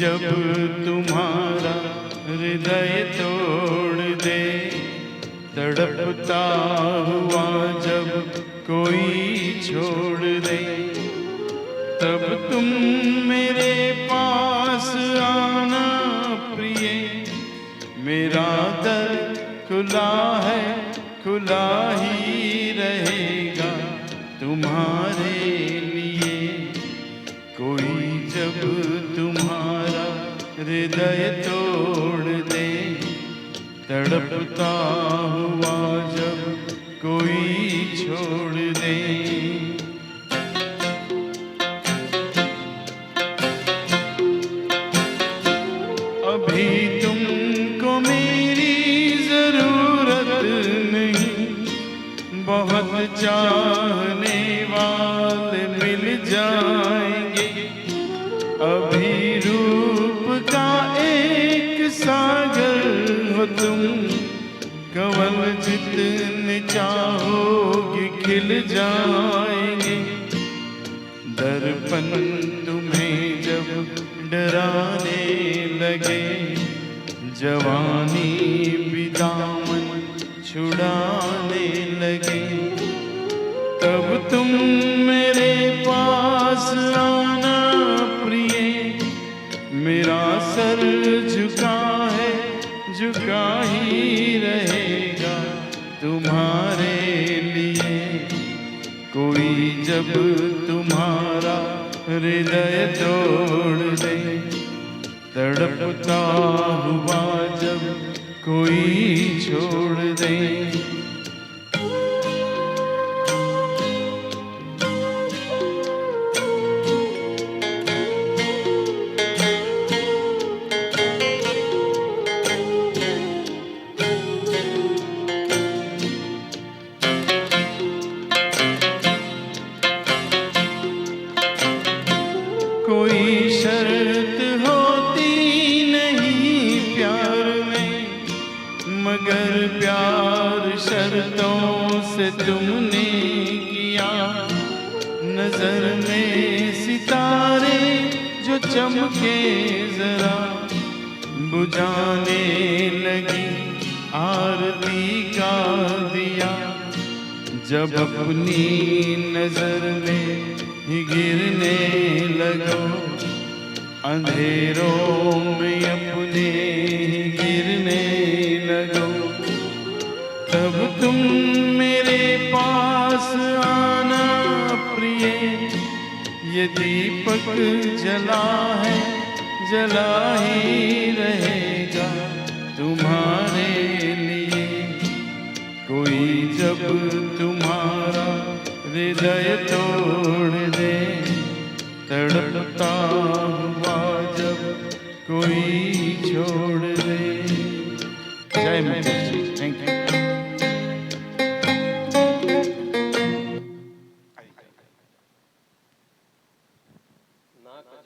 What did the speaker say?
जब तुम्हारा हृदय तोड़ दे, तड़पता हुआ जब कोई छोड़ दे, तब तुम मेरे पास आना प्रिय। मेरा दर खुला है, खुला ही रहेगा तुम्हारे लिए। कोई जब तुम्हारा हृदय तोड़ दे, तड़पता हुआ जब कोई छोड़ दे। अभी तुमको मेरी जरूरत नहीं, बहुत चाहने वाले मिल जाएंगे। अभी रूप का एक सागर हो तुम, कमल जितने चाहोगे खिल जाएंगे। दर्पण तुम्हें जब डराने लगे, जवानी भी दामन छुड़ाने लगे, तब तुम मेरे पास आना प्रिय। मेरा सर झुका है, झुका ही रहेगा तुम्हारे लिए। कोई जब तुम्हारा हृदय तोड़ दे, तड़पता हुआ जब कोई छोड़ दे। कोई शर्त होती नहीं प्यार में, मगर प्यार शर्तों से तुमने किया। नजर में सितारे जो चमके जरा, बुझाने लगी आरती का दिया। जब अपनी नजर में ही गिरने लगो, अंधेरों में अपने ही गिरने लगो, तब तुम मेरे पास आना प्रिय। ये दीपक जला है, जला ही रहेगा तुम्हारे लिए। कोई जब तुम्हारा हृदय तोड़ दे, तड़पता हुआ जब कोई छोड़ दे। जय माता दी। Thank you.